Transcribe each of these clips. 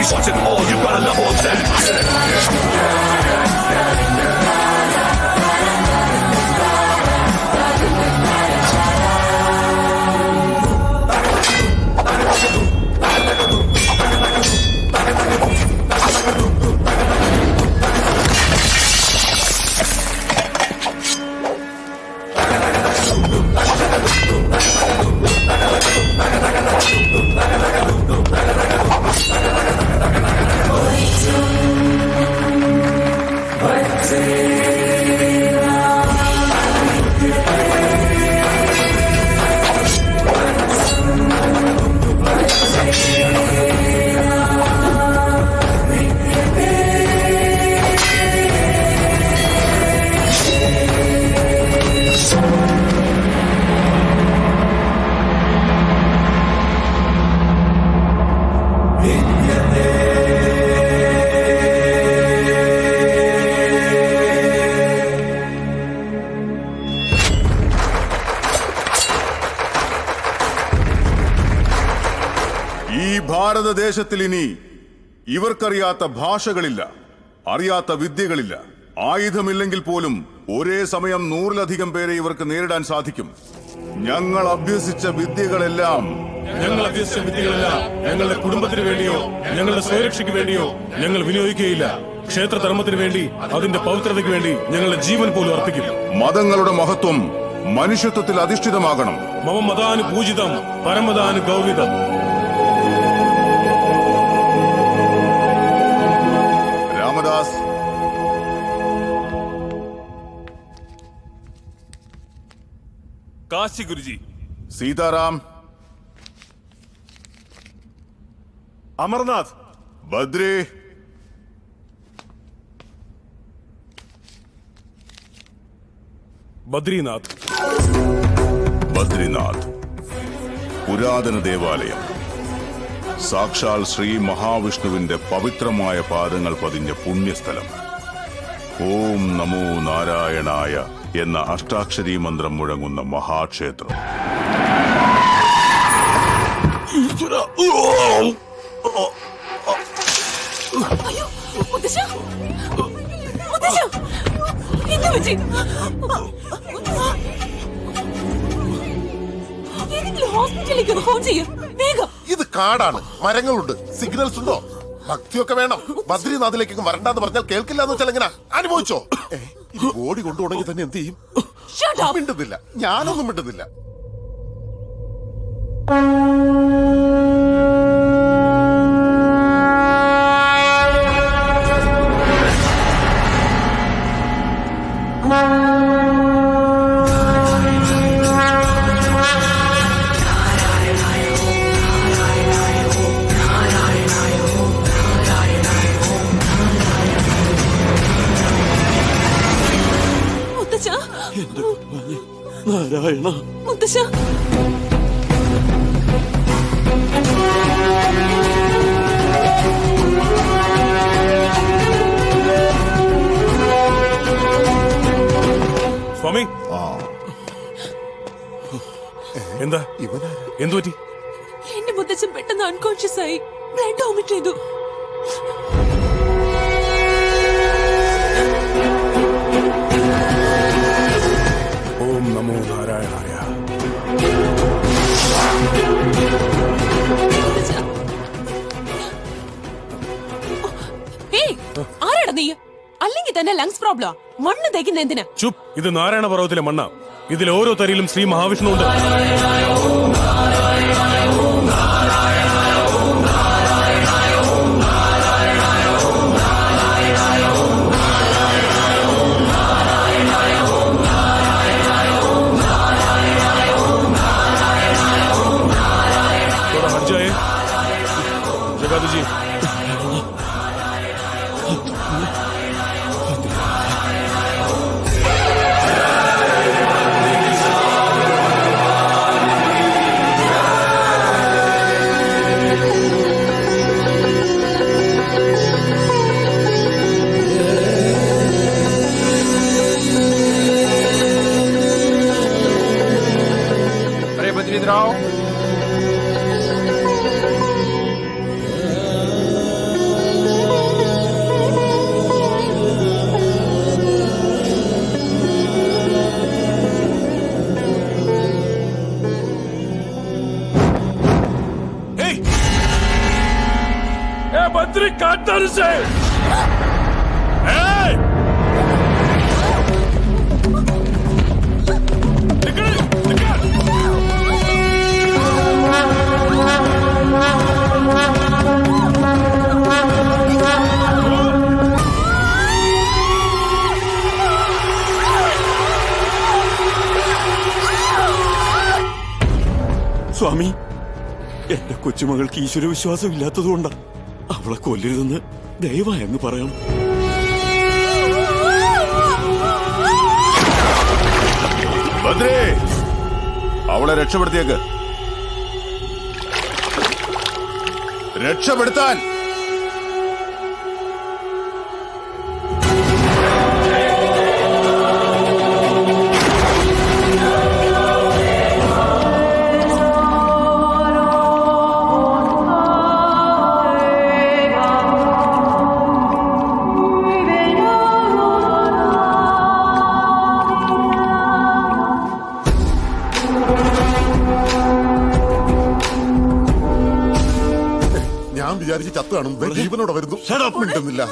He's watching all, you gotta love all that. ഭാരതദേശത്തിൽ ഇനി ഇവർക്കറിയാത്ത ഭാഷകളില്ല, അറിയാത്ത വിദ്യകളില്ല. ആയുധമില്ലെങ്കിൽ പോലും ഒരേ സമയം 100-ലധികം പേരെ ഇവർക്ക് നേരിടാൻ സാധിക്കും. ഞങ്ങൾ അഭ്യസിച്ച വിദ്യകളെല്ലാം ഞങ്ങളുടെ കുടുംബത്തിന് വേണ്ടിയോ ഞങ്ങളുടെ സ്വയരക്ഷയ്ക്ക് വേണ്ടിയോ ഞങ്ങൾ വിനിയോഗിക്കുകയില്ല. ക്ഷേത്രധർമ്മത്തിന് വേണ്ടി, അതിന്റെ പവിത്രതയ്ക്ക് വേണ്ടി ഞങ്ങളുടെ ജീവൻ പോലും അർപ്പിക്കും. മതങ്ങളുടെ മഹത്വം മനുഷ്യത്വത്തിൽ അധിഷ്ഠിതമാകണം. മമ മതാന് പൂജിതം പരമതാന് ഗൗരിതം. രാമദാസ്, കാശി ഗുരുജി. സീതാറാം, അമർനാഥ്, ബദ്രി, ബദ്രിനാഥ്. ബദ്രിനാഥ് പുരാതന ദേവാലയം, സാക്ഷാൽ ശ്രീ മഹാവിഷ്ണുവിന്റെ പവിത്രമായ പാദങ്ങൾ പതിഞ്ഞ പുണ്യസ്ഥലം. ഓം നമോ നാരായണായ എന്ന അഷ്ടാക്ഷരീ മന്ത്രം മുഴങ്ങുന്ന മഹാക്ഷേത്രം. ഇത് കാടാണ്, മരങ്ങളുണ്ട്, സിഗ്നൽസ് ഉണ്ടോ? ഭക്തിയൊക്കെ വേണം. ബദ്രിനാഥിലേക്ക് വരണ്ടാന്ന് പറഞ്ഞാൽ കേൾക്കില്ല എന്ന് വെച്ചാൽ എങ്ങനെ അനുഭവിച്ചോ? ബോഡി കൊണ്ടുപോകണമെങ്കിൽ തന്നെ എന്ത് ചെയ്യും? മിണ്ടുന്നില്ല, ഞാനൊന്നും മിണ്ടുന്നില്ല. നാരായണ മുത്തശ്ശ, സ്വാമി, എന്താ എന്തു പറ്റി? എന്റെ മുത്തച്ഛൻ പെട്ടെന്ന് അൺകോൺഷ്യസ് ആയി, ബ്ലഡ് വോമിറ്റ് ചെയ്തു. ഓം നമോ നാരായണായ. ആരാടാ നീ? അല്ലെങ്കിൽ തന്നെ ലങ്സ് പ്രോബ്ലം. മണ്ണ് തേക്കുന്ന എന്തിനാ? ചുപ്, ഇത് നാരായണ പർവ്വതത്തിലെ മണ്ണ. ഇതിൽ ഓരോ തരിയിലും ശ്രീ മഹാവിഷ്ണു ഉണ്ട്. ജഗാദുജി, Bद्रीराव, ബദ്രി കാട്ടാനുസേ സ്വാമി, എന്റെ കൊച്ചുമകൾക്ക് ഈശ്വര വിശ്വാസം ഇല്ലാത്തതുകൊണ്ടാ. അവളെ കൊല്ലരുതെന്ന് ദയവായെന്ന് പറയണം. ബദ്രേ, അവളെ രക്ഷപ്പെടുത്തിയേക്ക്. രക്ഷപ്പെടുത്താൻ. ഞാൻ വിചാരിച്ച് ചത്തു കാണും. ജീവനോടെ വരുന്നു. മിണ്ടുന്നില്ല.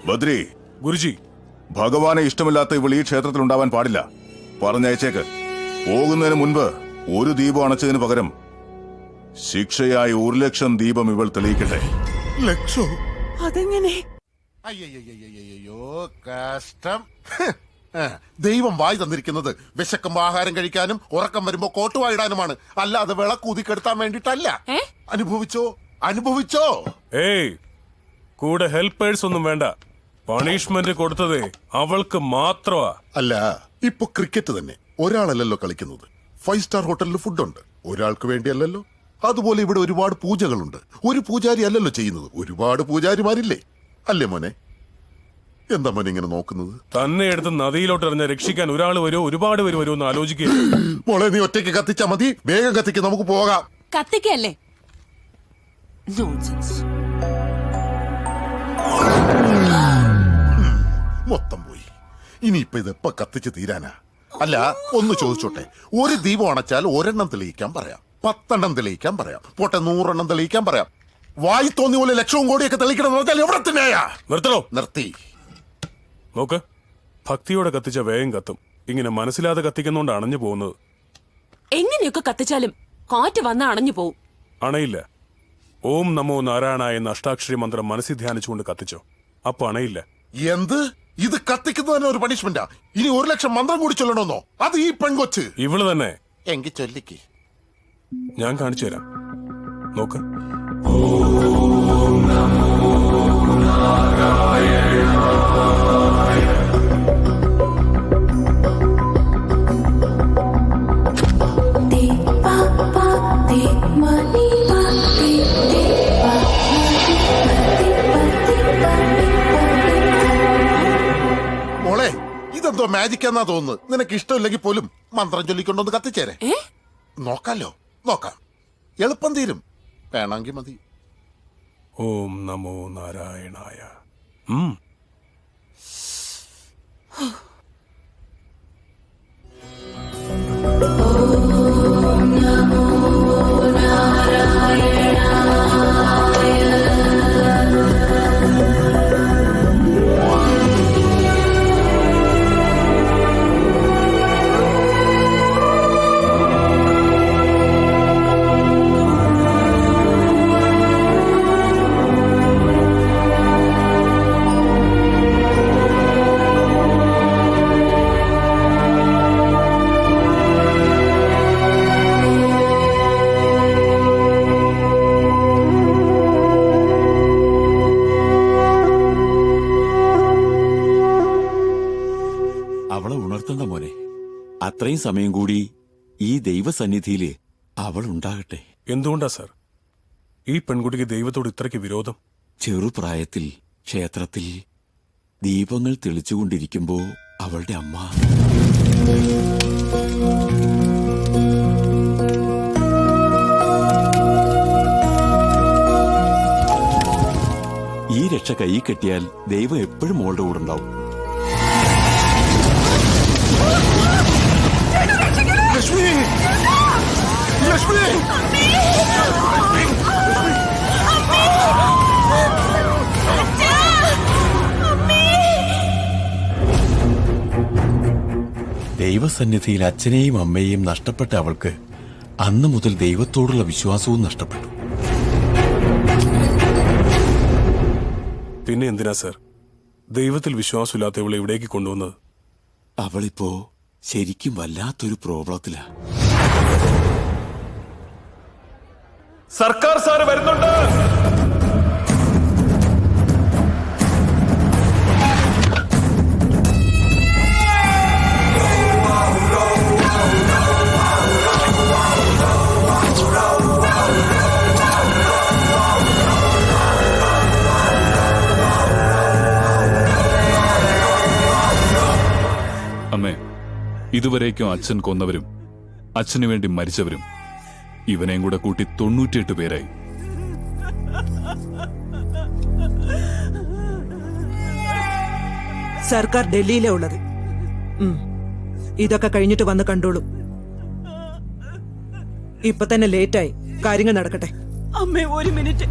ബദ്രി, ഗുരുജി, ഭഗവാനെ ഇഷ്ടമില്ലാത്ത ഇവൾ ഈ ക്ഷേത്രത്തിൽ ഉണ്ടാവാൻ പാടില്ല. പറഞ്ഞയച്ചേക്ക്. പോകുന്നതിന് മുൻപ് ഒരു ദീപം അണച്ചതിന് പകരം ശിക്ഷയായി 1,00,000 ദീപം ഇവൾ തെളിയിക്കട്ടെ. ലക്ഷോ? അതെങ്ങനെ? അയ്യോ, കഷ്ടം. ദൈവം വായി തന്നിരിക്കുന്നത് വിശക്കുമ്പോ ആഹാരം കഴിക്കാനും ഉറക്കം വരുമ്പോ കോട്ടുവായിടാനുമാണ്, അല്ലാതെ വിളക്കൂതിക്കെടുത്താൻ വേണ്ടിട്ടല്ല. അനുഭവിച്ചോ, അനുഭവിച്ചോ. ഏയ്, കൂടെ ഹെൽപ്പേഴ്സ് ഒന്നും വേണ്ട. പണിഷ്മെന്റ് കൊടുത്തതേ അവൾക്ക് മാത്രമാ. അല്ല, ഇപ്പൊ ക്രിക്കറ്റ് തന്നെ ഒരാളല്ലല്ലോ കളിക്കുന്നത്. 5 സ്റ്റാർ ഹോട്ടലിൽ ഫുഡുണ്ട്, ഒരാൾക്ക് വേണ്ടിയല്ലല്ലോ. അതുപോലെ ഇവിടെ ഒരുപാട് പൂജകളുണ്ട്. ഒരു പൂജാരി അല്ലല്ലോ ചെയ്യുന്നത്, ഒരുപാട് പൂജാരിമാരില്ലേ? അല്ലേ മോനെ? എന്താ മോനെ ഇങ്ങനെ നോക്കുന്നത്? തന്നെ എടുത്ത് നദിയിലോട്ട് എറിഞ്ഞ രക്ഷിക്കാൻ ഒരാൾ വരുമോ ഒരുപാട് പേര് വരുമോ എന്ന് ആലോചിക്കുക. മോളെ, നീ ഒറ്റയ്ക്ക് കത്തിച്ചാ മതി. വേഗം കത്തിക്ക്, നമുക്ക് പോകാം. കത്തിക്കല്ലേ? നോൺസെൻസ്. മൊത്തം പോയി. ഇനിയിപ്പൊ ഇതെപ്പ കത്തിച്ച് തീരാനാ? അല്ല, ഒന്ന് ചോദിച്ചോട്ടെ, ഒരു ദീപം അണച്ചാൽ 1 തെളിയിക്കാൻ പറയാം, 10 തെളിയിക്കാൻ പറയാം, പോട്ടെ 100 തെളിയിക്കാൻ പറയാം. വായി തോന്നിയ പോലെ 1,00,000 കോടിയൊക്കെ തെളിയിക്കണം പറഞ്ഞാൽ എവിടെ തന്നെയാ? നിർത്തണോ? നിർത്തി. നോക്ക്, ഭക്തിയോടെ കത്തിച്ച വേഗം കത്തും. ഇങ്ങനെ മനസ്സിലാതെ കത്തിക്കുന്നോണ്ട് അണഞ്ഞു പോകുന്നത്. എങ്ങനെയൊക്കെ കത്തിച്ചാലും കാറ്റ് വന്ന അണഞ്ഞു പോവും. അണയില്ല. ഓം നമോ നാരായണായ എന്ന അഷ്ടാക്ഷരി മന്ത്രം മനസ്സിൽ ധ്യാനിച്ചുകൊണ്ട് കത്തിച്ചോ, അപ്പൊ അണയില്ല. എന്ത്? ഇത് കത്തിക്കുന്നതിന് ഒരു പണിഷ്മെന്റാ? ഇനി 1,00,000 മന്ത്രം കൂടി ചൊല്ലണമെന്നോ? അത് ഈ പെൺകൊച്ച്. ഇവള് തന്നെ. എങ്കിൽ ചൊല്ലിക്ക്. ഞാൻ കാണിച്ചു തരാം. നോക്ക്. മോളെ, ഇതെന്തോ മാജിക് എന്നാ തോന്നുന്നത്. നിനക്ക് ഇഷ്ടമില്ലെങ്കിൽ പോലും മന്ത്രം ചൊല്ലിക്കൊണ്ടൊന്ന് കത്തിച്ചേരെ. നോക്കാലോ, നോക്കാം. എളുപ്പം തീരും. വേണമെങ്കിൽ മതി. ഓം നമോ നാരായണായ. അവളെ ഉണർത്തണ്ട മോനെ. അത്രയും സമയം കൂടി ഈ ദൈവസന്നിധിയില് അവൾ ഉണ്ടാകട്ടെ. എന്തുകൊണ്ടാ സാർ ഈ പെൺകുട്ടിക്ക് ദൈവത്തോട് ഇത്രയ്ക്ക് വിരോധം? ചെറുപ്രായത്തിൽ ക്ഷേത്രത്തിൽ ദീപങ്ങൾ തെളിച്ചുകൊണ്ടിരിക്കുമ്പോ അവളുടെ അമ്മ ഈ രക്ഷ കൈ കെട്ടിയാൽ ദൈവം എപ്പോഴും മോളുടെ കൂടെ ഉണ്ടാവും. ലക്ഷ്മി, ലക്ഷ്മി, ദൈവസന്നിധിയിൽ അച്ഛനെയും അമ്മയെയും നഷ്ടപ്പെട്ട അവൾക്ക് അന്നു മുതൽ ദൈവത്തോടുള്ള വിശ്വാസവും നഷ്ടപ്പെട്ടു. പിന്നെ എന്തിനാ സർ ദൈവത്തിൽ വിശ്വാസമില്ലാത്തവളെ ഇവിടേക്ക് കൊണ്ടുവന്നത്? അവളിപ്പോ ശരിക്കും വല്ലാത്തൊരു പ്രോബ്ലത്തിലാ. സർക്കാർ സാറ് വരുന്നുണ്ട്. അമ്മേ, ഇതുവരേക്കും അച്ഛൻ കൊന്നവരും അച്ഛനു വേണ്ടി മരിച്ചവരും ഇവനെയും കൂടെ കൂട്ടി 98 പേരായി. സർക്കാർ ഡൽഹിയിലെ ഉള്ളത്. ഇതൊക്കെ കഴിഞ്ഞിട്ട് വന്ന് കണ്ടോളൂ. ഇപ്പൊ തന്നെ ലേറ്റായി, കാര്യങ്ങൾ നടക്കട്ടെ. അമ്മേ, ഒരു മിനിറ്റ്.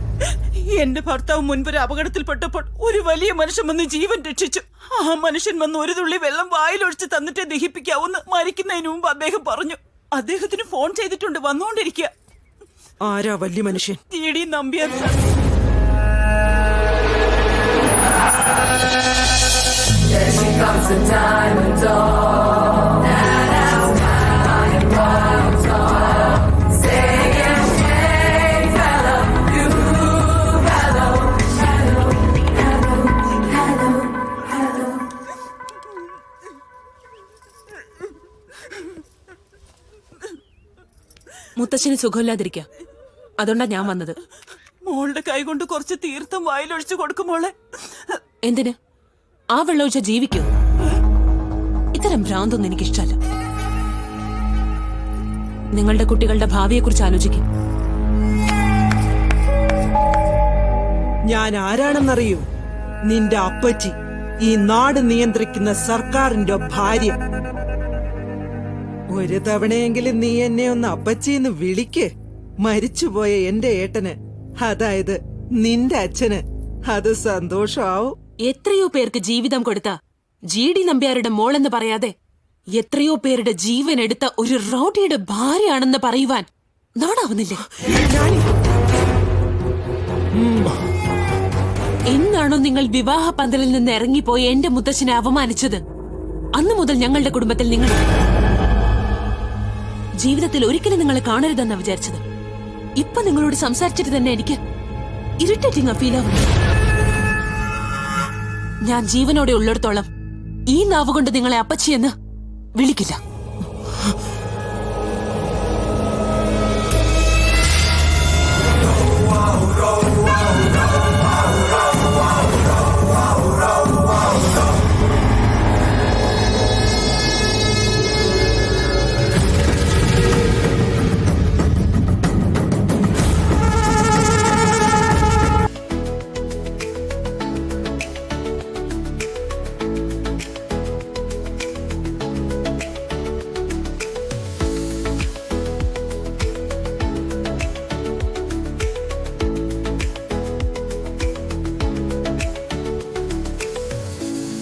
എന്റെ ഭർത്താവ് മുൻപൊരു അപകടത്തിൽപ്പെട്ടപ്പോൾ ഒരു വലിയ മനുഷ്യൻ വന്ന് ജീവൻ രക്ഷിച്ചു. ആ മനുഷ്യൻ വന്ന് ഒരു തുള്ളി വെള്ളം വായിലൊഴിച്ച് തന്നിട്ടേ ദഹിപ്പിക്കാവൂന്ന് മരിക്കുന്നതിന് മുമ്പ് അദ്ദേഹം പറഞ്ഞു. അദ്ദേഹത്തിന് ഫോൺ ചെയ്തിട്ടുണ്ട്, വന്നുകൊണ്ടിരിക്കുക. ആരാ വലിയ മനുഷ്യൻ? GD Nambiar sir. മുത്തച്ഛന് സുഖമില്ലാതിരിക്കുക, അതുകൊണ്ടാ ഞാൻ വന്നത്. മോളുടെ കൈ കൊണ്ട് കുറച്ച് തീർത്ഥം വായിലൊഴിച്ചു കൊടുക്കുമോളെ. എന്തിന്? ആ വെള്ളമൊഴിച്ച ജീവിക്കൂ? ഇത്തരം ഭ്രാന്തൊന്നും എനിക്കിഷ്ടല്ല. നിങ്ങളുടെ കുട്ടികളുടെ ഭാവിയെക്കുറിച്ച് ആലോചിക്കും. ഞാൻ ആരാണെന്നറിയൂ? നിന്റെ അപ്പച്ചി, ഈ നാട് നിയന്ത്രിക്കുന്ന സർക്കാരിന്റെ ഭാര്യ. ഒരു തവണയെങ്കിലും നീ എന്നെ ഒന്ന് അപ്പച്ചിന്ന് വിളിക്ക്. മരിച്ചുപോയ എന്റെ ഏട്ടന്, അതായത് നിന്റെ അച്ഛന് അത് സന്തോഷാവും. എത്രയോ പേർക്ക് ജീവിതം കൊടുത്ത GD നമ്പ്യാരുടെ മോളെന്ന് പറയാതെ എത്രയോ പേരുടെ ജീവൻ എടുത്ത ഒരു റൗഡിയുടെ ഭാര്യയാണെന്ന് പറയുവാൻ നാടാവുന്നില്ലേ? എന്നാണോ നിങ്ങൾ വിവാഹ പന്തലിൽ നിന്ന് ഇറങ്ങിപ്പോയി എന്റെ മുത്തച്ഛനെ അപമാനിച്ചത്, അന്നു മുതൽ ഞങ്ങളുടെ കുടുംബത്തിൽ നിങ്ങൾ ജീവിതത്തിൽ ഒരിക്കലും നിങ്ങളെ കാണരുതെന്നാ വിചാരിച്ചത്. ഇപ്പൊ നിങ്ങളോട് സംസാരിച്ചിട്ട് തന്നെ എനിക്ക് ഇറിറ്റേറ്റിംഗ് ഫീൽ ആവുന്നു. ഞാൻ ജീവനോടെ ഉള്ളിടത്തോളം ഈ നാവ് കൊണ്ട് നിങ്ങളെ അപ്പച്ചിയെന്ന് വിളിക്കില്ല.